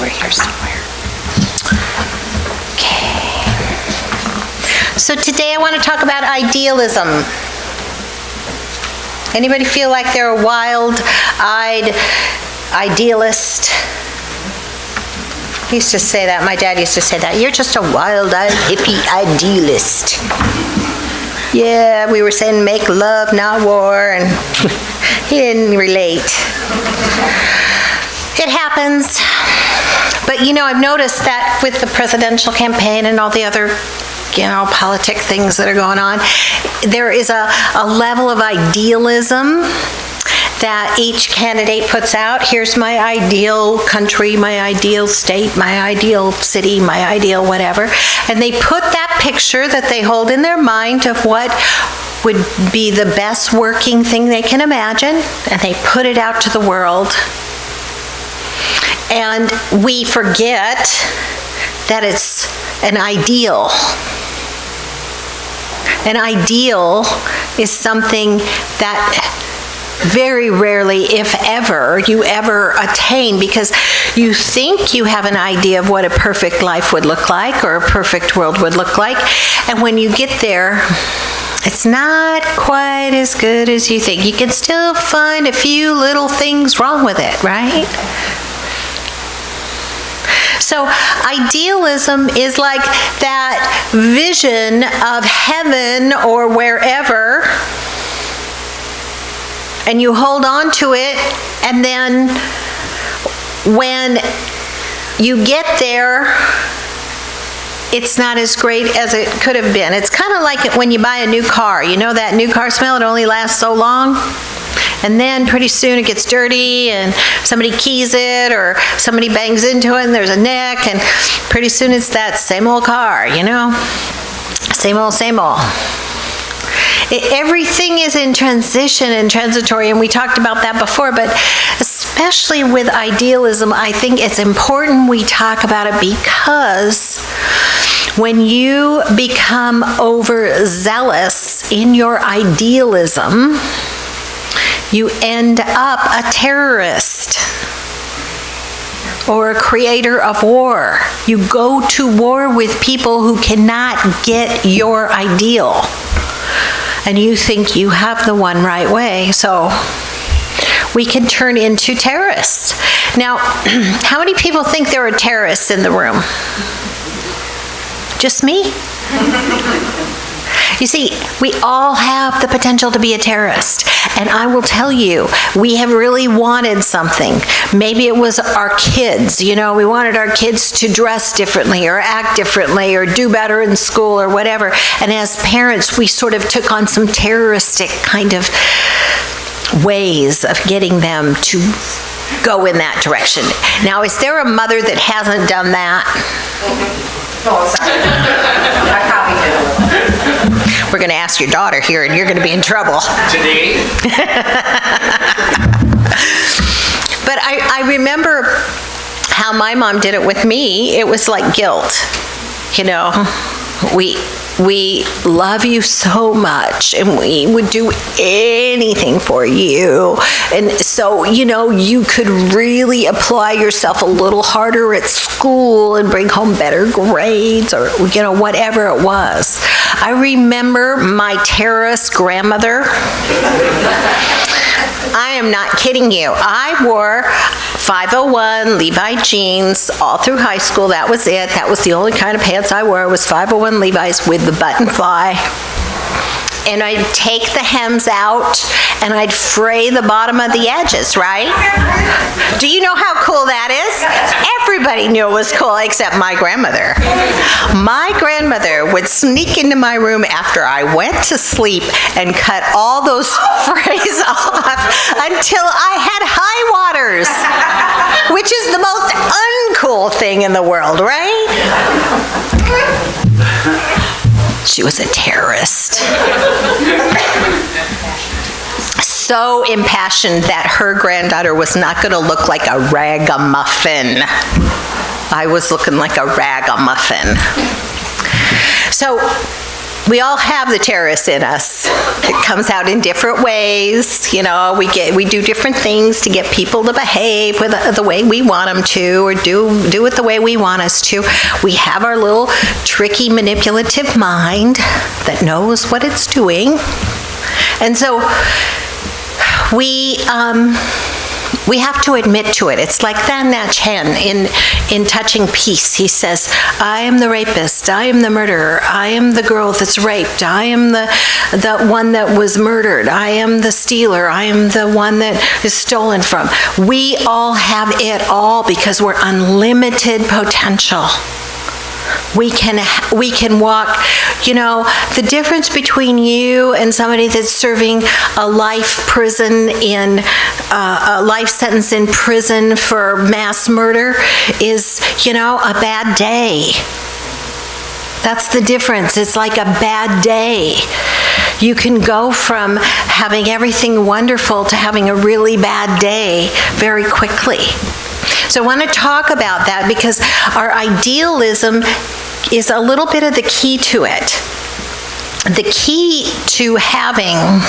over here somewhere. Okay. So today I want to talk about idealism. Anybody feel like they're a wild-eyed idealist? He used to say that. My dad used to say that. You're just a wild-eyed hippie idealist. Yeah, we were saying make love, not war, and he didn't relate. It happens. But, I've noticed that with the presidential campaign and all the other, politic things that are going on, there is a level of idealism that each candidate puts out. Here's my ideal country, my ideal state, my ideal city, my ideal whatever. And they put that picture that they hold in their mind of what would be the best working thing they can imagine, and they put it out to the world. And we forget that it's an ideal. An ideal is something that very rarely, if ever, you ever attain, because you think you have an idea of what a perfect life would look like or a perfect world would look like, and when you get there, it's not quite as good as you think. You can still find a few little things wrong with it, right? So idealism is like that vision of heaven or wherever, and you hold on to it, and then when you get there, it's not as great as it could have been. It's kind of like when you buy a new car. You know that new car smell? It only lasts so long. And then pretty soon it gets dirty and somebody keys it or somebody bangs into it and there's a nick, and pretty soon it's that same old car, Same old, same old. Everything is in transition and transitory, and we talked about that before, but especially with idealism, I think it's important we talk about it, because when you become overzealous in your idealism, you end up a terrorist or a creator of war. You go to war with people who cannot get your ideal, and you think you have the one right way. So we can turn into terrorists. Now, how many people think there are terrorists in the room? Just me? You see, we all have the potential to be a terrorist. And I will tell you, we have really wanted something. Maybe it was our kids. We wanted our kids to dress differently or act differently or do better in school or whatever. And as parents, we sort of took on some terroristic kind of ways of getting them to go in that direction. Now, is there a mother that hasn't done that? Oh, sorry. I copied it. We're going to ask your daughter here, and you're going to be in trouble. Today? But I remember how my mom did it with me. It was like guilt. We love you so much, and we would do anything for you. And so, you could really apply yourself a little harder at school and bring home better grades or, whatever it was. I remember my terrorist grandmother. I am not kidding you. I wore 501 Levi jeans all through high school. That was it. That was the only kind of pants I wore, was 501 Levi's with the button fly. And I'd take the hems out and I'd fray the bottom of the edges, right? Do you know how cool that is? Everybody knew it was cool except my grandmother. My grandmother would sneak into my room after I went to sleep and cut all those frays off until I had high waters, which is the most uncool thing in the world, right? She was a terrorist. So impassioned that her granddaughter was not going to look like a ragamuffin. I was looking like a ragamuffin. So we all have the terrorists in us. It comes out in different ways. You know, we do different things to get people to behave with the way we want them to, or do it the way we want us to. We have our little tricky, manipulative mind that knows what it's doing. And so we have to admit to it. It's like Than Nhat Hanh in Touching Peace. He says, I am the rapist, I am the murderer, I am the girl that's raped, I am the one that was murdered, I am the stealer, I am the one that is stolen from. We all have it all because we're unlimited potential. We can walk, you know, the difference between you and somebody that's serving a life sentence in prison for mass murder is, you know, a bad day. That's the difference. It's like a bad day. You can go from having everything wonderful to having a really bad day very quickly. So I want to talk about that because our idealism is a little bit of the key to it. The key to having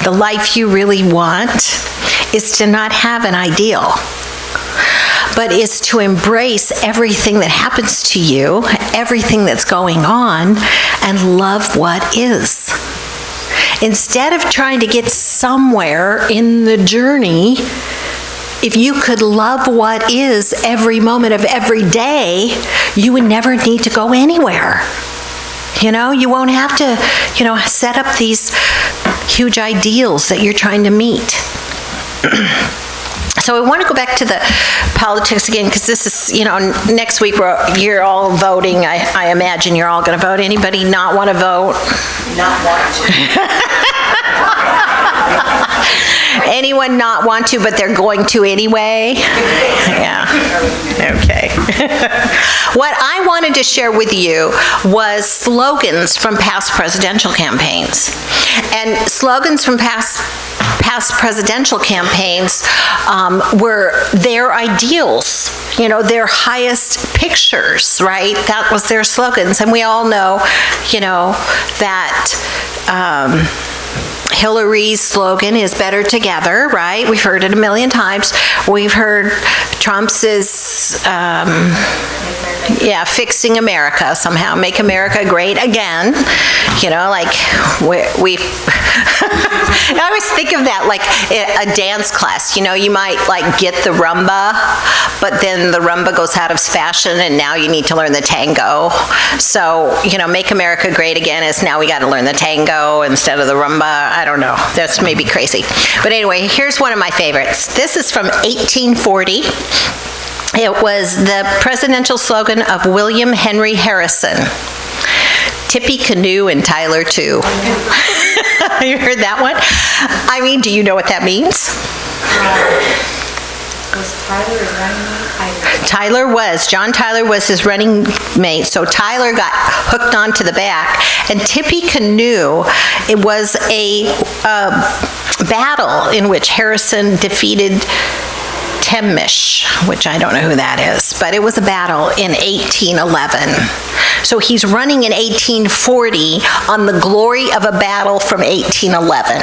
the life you really want is to not have an ideal, but is to embrace everything that happens to you, everything that's going on, and love what is. Instead of trying to get somewhere in the journey, if you could love what is every moment of every day, you would never need to go anywhere. You know, you won't have to, you know, set up these huge ideals that you're trying to meet. So I want to go back to the politics again, because this is, you know, next week you're all voting. I imagine you're all going to vote. Anybody not want to vote? Not want to. Anyone not want to, but they're going to anyway? Yeah. Okay. What I wanted to share with you was slogans from past presidential campaigns. And slogans from past presidential campaigns were their ideals, you know, their highest pictures, right? That was their slogans. And we all know, you know, that Hillary's slogan is better together, right? We've heard it a million times. We've heard Trump's is, fixing America somehow, make America great again. You know, like we I always think of that like a dance class. You know, you might like get the rumba, but then the rumba goes out of fashion and now you need to learn the tango. So, you know, make America great again is now we got to learn the tango instead of the rumba. I don't know. That's maybe crazy. But anyway, here's one of my favorites. This is from 1840. It was the presidential slogan of William Henry Harrison. Tippy Canoe and Tyler too. You heard that one? I mean, do you know what that means? Was Tyler his running mate? John Tyler was his running mate, so Tyler got hooked onto the back. And Tippy Canoe, it was a battle in which Harrison defeated Temish, which I don't know who that is, but it was a battle in 1811. So he's running in 1840 on the glory of a battle from 1811.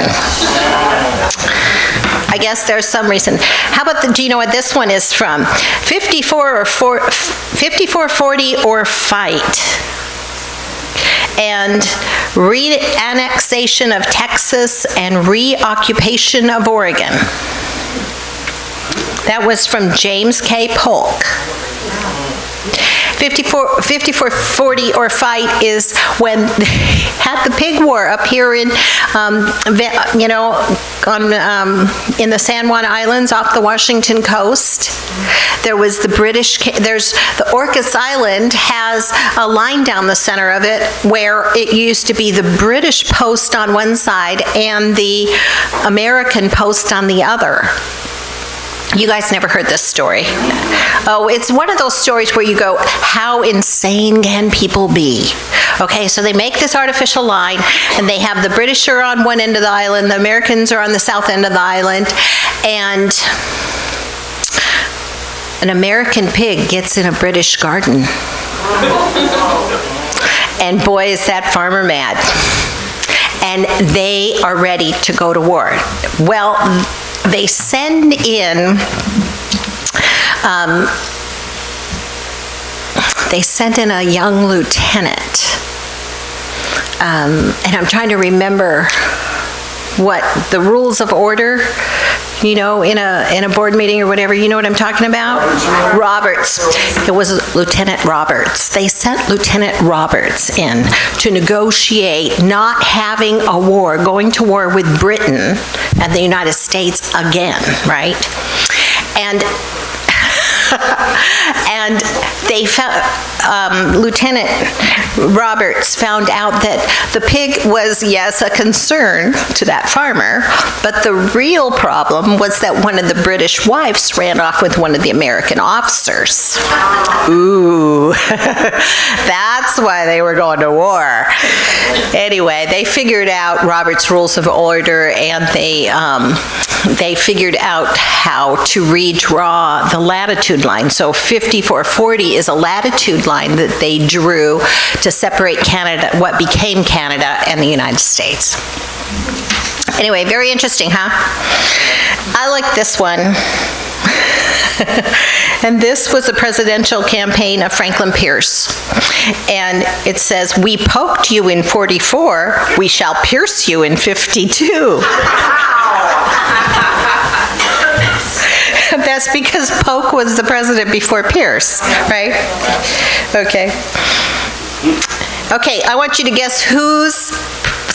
I guess there's some reason. How about do you know what this one is from? 5440 or fight. And re-annexation of Texas and re-occupation of Oregon. That was from James K. Polk. 5440 or fight is when they had the pig war up here in, you know, in the San Juan Islands off the Washington coast. There was the British, the Orcas Island has a line down the center of it where it used to be the British post on one side and the American post on the other. You guys never heard this story. Oh, it's one of those stories where you go, how insane can people be? Okay, so they make this artificial line, and they have the British are on one end of the island, the Americans are on the south end of the island, and an American pig gets in a British garden. And And boy, is that farmer mad. And they are ready to go to war. Well, they send in, a young lieutenant. And I'm trying to remember what the rules of order, in a board meeting or whatever, you know what I'm talking about? Roberts. It was Lieutenant Roberts. They sent Lieutenant Roberts in to negotiate not having a war, going to war with Britain and the United States again, right? And they found, Lieutenant Roberts found out that the pig was, yes, a concern to that farmer, but the real problem was that one of the British wives ran off with one of the American officers. Ooh, that's why they were going to war. Anyway, they figured out Robert's rules of order, and they figured out how to redraw the latitude line. So 5440 is a latitude line that they drew to separate Canada, what became Canada, and the United States. Anyway, very interesting, huh? I like this one. And this was a presidential campaign of Franklin Pierce. And it says, "We poked you in 44, we shall pierce you in 52. That's because Polk was the president before Pierce, right? Okay. Okay, I want you to guess whose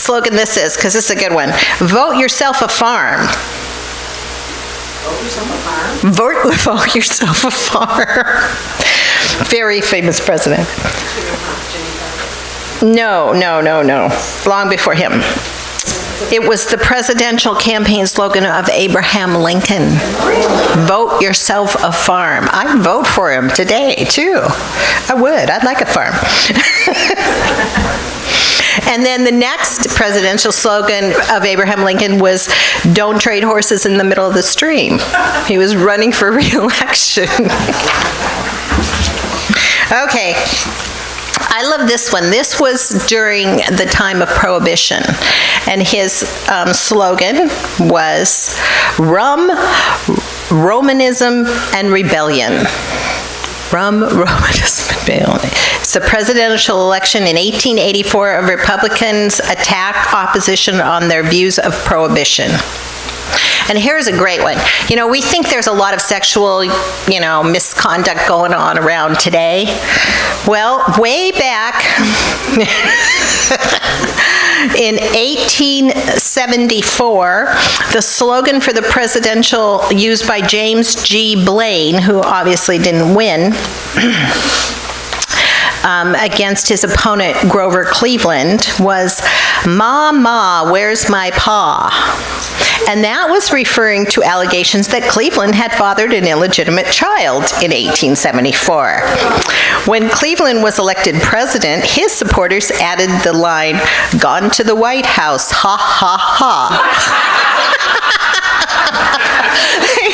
slogan this is, because this is a good one. Vote yourself a farm. Vote yourself a farm. Very famous president. No. Long before him. It was the presidential campaign slogan of Abraham Lincoln. Vote yourself a farm. I'd vote for him today, too. I would. I'd like a farm. And then the next presidential slogan of Abraham Lincoln was, "Don't trade horses in the middle of the stream." He was running for re-election. Okay. I love this one. This was during the time of Prohibition, and his slogan was Rum, Romanism, and Rebellion. Rum, Romanism, and Rebellion. It's a presidential election in 1884 of Republicans attack opposition on their views of Prohibition. And here's a great one. We think there's a lot of sexual, misconduct going on around today. Well, way back in 1874, the slogan for the presidential used by James G. Blaine, who obviously didn't win, against his opponent Grover Cleveland, was, "Ma, ma, where's my pa?" And that was referring to allegations that Cleveland had fathered an illegitimate child in 1874. When Cleveland was elected president, his supporters added the line, "Gone to the White House, ha, ha, ha."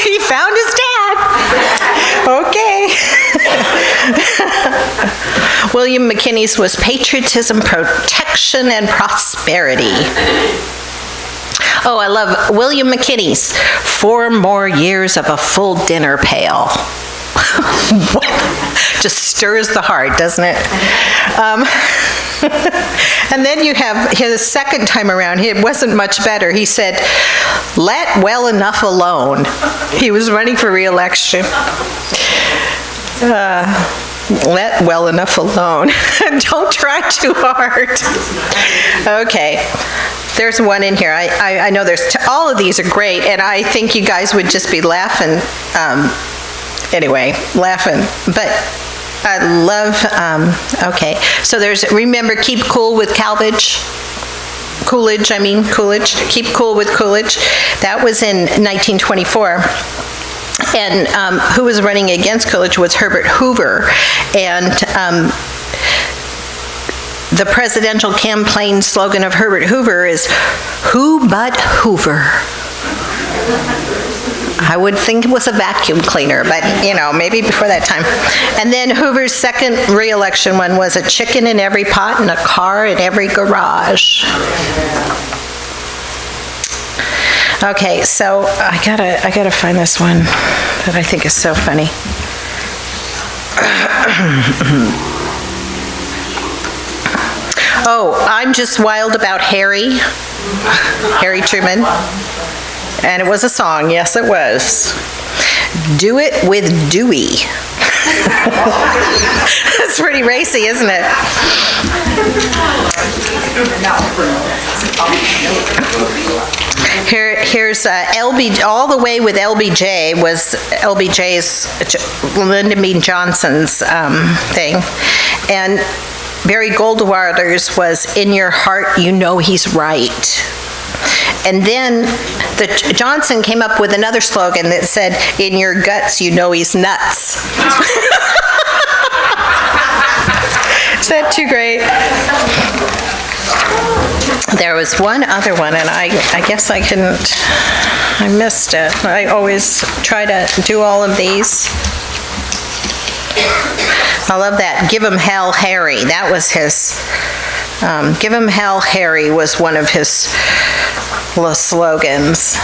He found his dad. Okay. William McKinney's was patriotism, protection, and prosperity. Oh, I love William McKinney's 4 more years of a full dinner pail. Just stirs the heart, doesn't it? And then you have his second time around, it wasn't much better. He said, "Let well enough alone." He was running for re-election. Let well enough alone. Don't try too hard. Okay. There's one in here. I know all of these are great, and I think you guys would just be laughing. Laughing. But I love, okay. So remember, keep cool with Coolidge. Keep cool with Coolidge. That was in 1924. And who was running against Coolidge was Herbert Hoover. And the presidential campaign slogan of Herbert Hoover is, "Who but Hoover?" I would think it was a vacuum cleaner, but, maybe before that time. And then Hoover's second re-election one was a chicken in every pot and a car in every garage. Okay, so I gotta find this one that I think is so funny. Oh, I'm just wild about Harry Truman. And it was a song, yes it was. Do it with Dewey. That's pretty racy, isn't it? Here's all the way with LBJ was LBJ's, Lyndon B. Johnson's thing. And Barry Goldwater's was in your heart, you know he's right. And then Johnson came up with another slogan that said, in your guts, you know he's nuts. Is that too great? There was one other one, and I guess I missed it. I always try to do all of these. I love that. Give 'em hell, Harry. That was his, give 'em hell, Harry was one of his little slogans.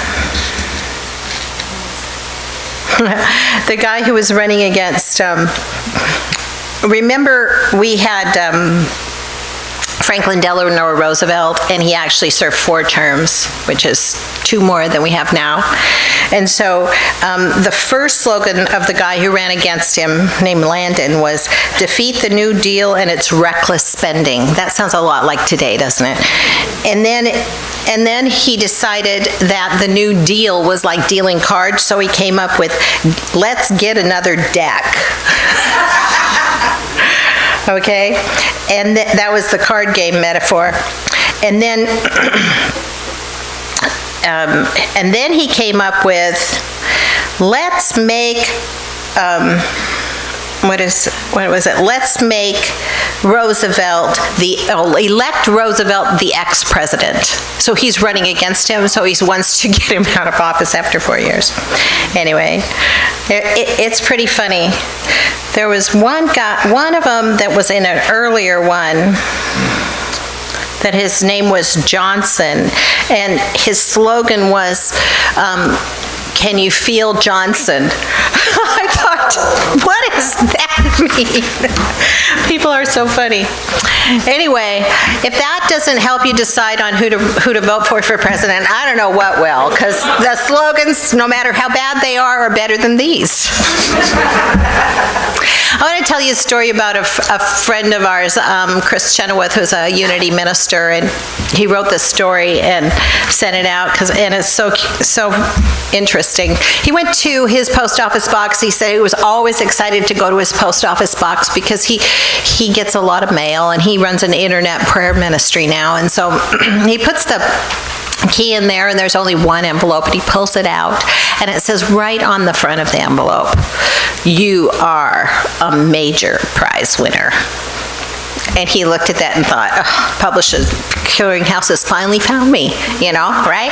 The guy who was running against, remember we had Franklin Delano Roosevelt, and he actually served 4 terms, which is 2 more than we have now. And so the first slogan of the guy who ran against him, named Landon, was defeat the New Deal and its reckless spending. That sounds a lot like today, doesn't it? And then he decided that the New Deal was like dealing cards, so he came up with, let's get another deck. Okay? And that was the card game metaphor. And then he came up with, let's make, what was it? Let's make Roosevelt elect Roosevelt the ex-president. So he's running against him, so he wants to get him out of office after 4 years. Anyway, it's pretty funny. There was one of them that was in an earlier one, that his name was Johnson, and his slogan was, can you feel Johnson? I thought, what does that mean? People are so funny. Anyway, if that doesn't help you decide on who to vote for president, I don't know what will, because the slogans, no matter how bad they are better than these. I want to tell you a story about a friend of ours, Chris Chenoweth, who's a Unity minister, and he wrote this story and sent it out, and it's so interesting. He went to his post office box. He said he was always excited to go to his post office box because he gets a lot of mail, and he runs an internet prayer ministry now, and so he puts the key in there, and there's only one envelope, and he pulls it out, and it says right on the front of the envelope, you are a major prize winner. And he looked at that and thought, oh, Publishers Clearinghouse has finally found me, right?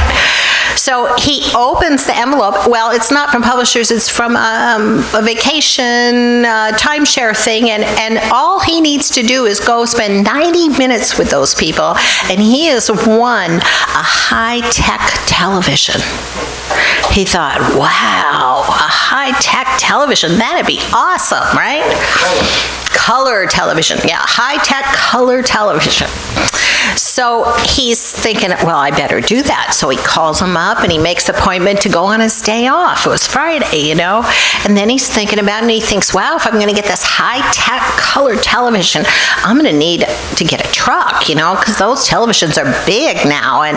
So he opens the envelope. Well, it's not from Publishers, it's from a vacation timeshare thing, and all he needs to do is go spend 90 minutes with those people, and he has won a high-tech television. He thought, wow, a high-tech television, that'd be awesome, right? Color television, yeah, high-tech color television. So he's thinking, well, I better do that. So he calls him up and he makes an appointment to go on his day off. It was Friday, And then he's thinking about it and he thinks, wow, if I'm going to get this high-tech color television, I'm going to need to get a truck, because those televisions are big now. And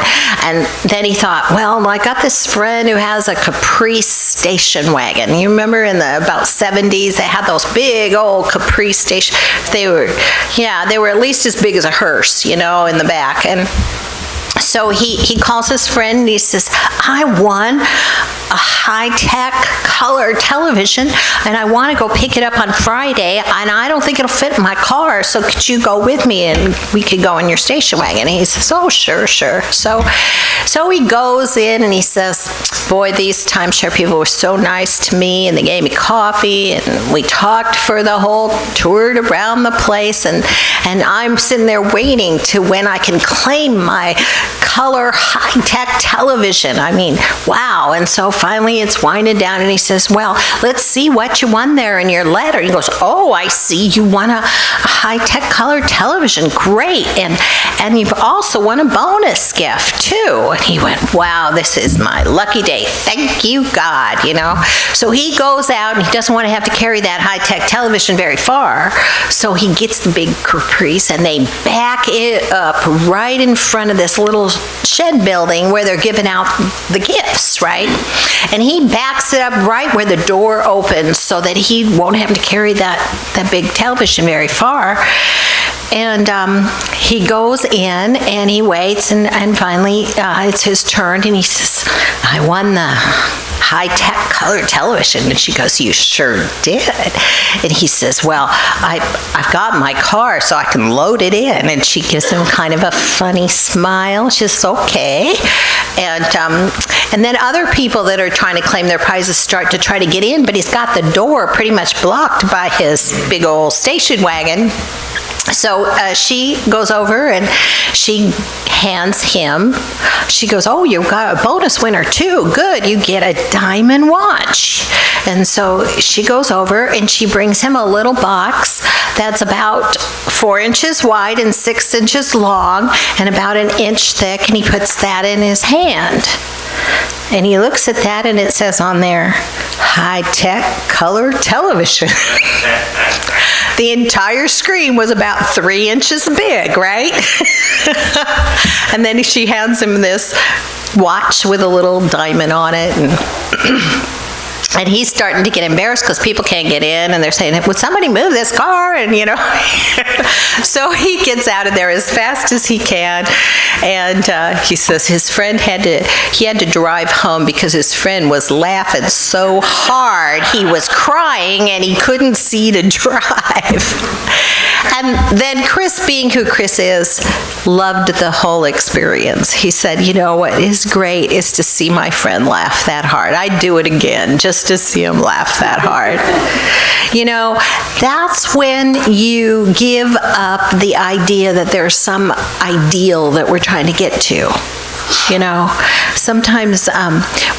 then he thought, well, I got this friend who has a Caprice station wagon. You remember in the about 70s, they had those big old Caprice station. They were at least as big as a hearse, in the back. And so he calls his friend and he says, I won a high-tech color television, and I want to go pick it up on Friday, and I don't think it'll fit in my car, so could you go with me and we could go in your station wagon? And he says, oh, sure. So he goes in and he says, boy, these timeshare people were so nice to me, and they gave me coffee, and we talked for the whole tour around the place, and I'm sitting there waiting to when I can claim my color high-tech television. I mean, wow. And so finally it's winding down, and he says, well, let's see what you won there in your letter. He goes, oh, I see, you won a high-tech color television. Great. And you've also won a bonus gift too. And he went, wow, this is my lucky day. Thank you, God, you know. So he goes out, and he doesn't want to have to carry that high-tech television very far. So he gets the big Caprice, and they back it up right in front of this little shed building where they're giving out the gifts, right? And he backs it up right where the door opens so that he won't have to carry that big television very far. And he goes in, and he waits, and finally it's his turn, and he says, I won the high-tech color television. And she goes, you sure did. And he says, well, I've got my car so I can load it in. And she gives him kind of a funny smile. She says, okay. And then other people that are trying to claim their prizes start to try to get in, but he's got the door pretty much blocked by his big old station wagon. So she goes over and she hands him, she goes, oh, you got a bonus winner too. Good, you get a diamond watch. And so she goes over and she brings him a little box that's about 4 inches wide and 6 inches long and about an inch thick, and he puts that in his hand. And he looks at that, and it says on there, high-tech color television. The entire screen was about 3 inches big, right? And then she hands him this watch with a little diamond on it, and he's starting to get embarrassed because people can't get in, and they're saying, would somebody move this car? And, you know, so he gets out of there as fast as he can, and he says his friend had to drive home because his friend was laughing so hard he was crying and he couldn't see to drive. And then Chris, being who Chris is, loved the whole experience. He said, you know what is great is to see my friend laugh that hard. I'd do it again just to see him laugh that hard. You know, that's when you give up the idea that there's some ideal that we're trying to get to. You know, sometimes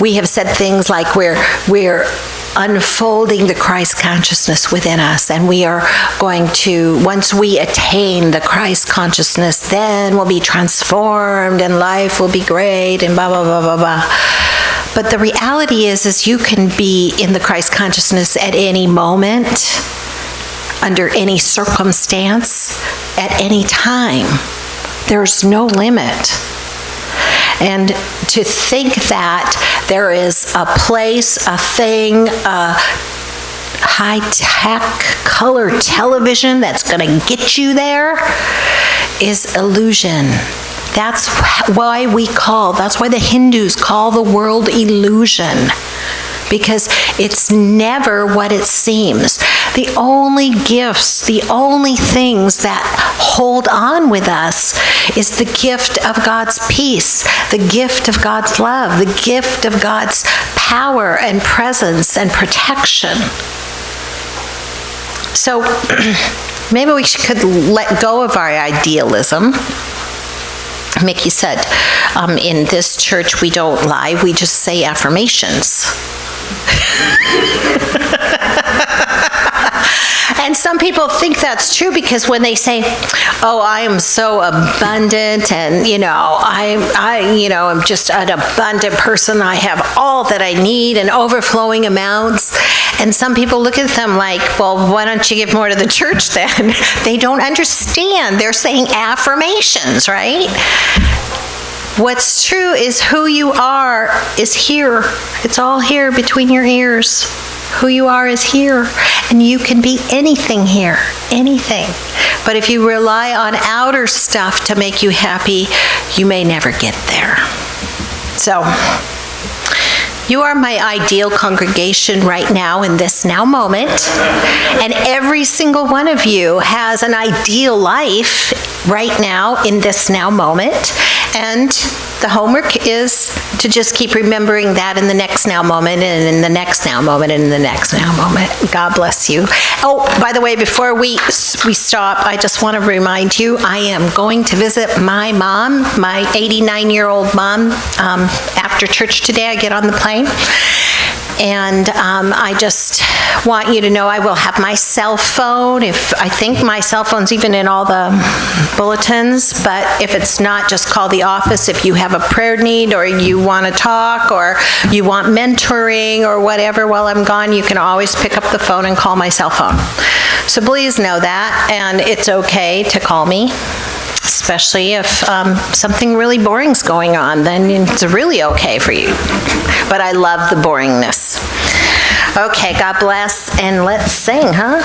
we have said things like we're unfolding the Christ consciousness within us, and we are going to, once we attain the Christ consciousness, then we'll be transformed and life will be great and blah, blah, blah, blah, blah. But the reality is you can be in the Christ consciousness at any moment, under any circumstance, at any time. There's no limit. And to think that there is a place, a thing, a high-tech color television that's going to get you there is illusion. That's why the Hindus call the world illusion, because it's never what it seems. The only gifts, the only things that hold on with us is the gift of God's peace, the gift of God's love, the gift of God's power and presence and protection. So maybe we could let go of our idealism. Mickey said, in this church we don't lie, we just say affirmations. And some people think that's true because when they say, oh, I am so abundant, and, you know, I'm just an abundant person, I have all that I need and overflowing amounts. And some people look at them like, well, why don't you give more to the church then? They don't understand. They're saying affirmations, right? What's true is who you are is here. It's all here between your ears. Who you are is here. And you can be anything here, anything. But if you rely on outer stuff to make you happy, you may never get there. So, You are my ideal congregation right now in this now moment. And every single one of you has an ideal life right now in this now moment. And the homework is to just keep remembering that in the next now moment, and in the next now moment, and in the next now moment. God bless you. Oh, by the way, before we stop, I just want to remind you, I am going to visit my mom, my 89-year-old mom, after church today. I get on the plane. And I just want you to know I will have my cell phone. I think my cell phone's even in all the bulletins, but if it's not, just call the office if you have a prayer need, or you want to talk, or you want mentoring or whatever while I'm gone. You can always pick up the phone and call my cell phone. So please know that, and it's okay to call me. Especially if something really boring's going on, then it's really okay for you. But I love the boringness. Okay, God bless, and let's sing, huh?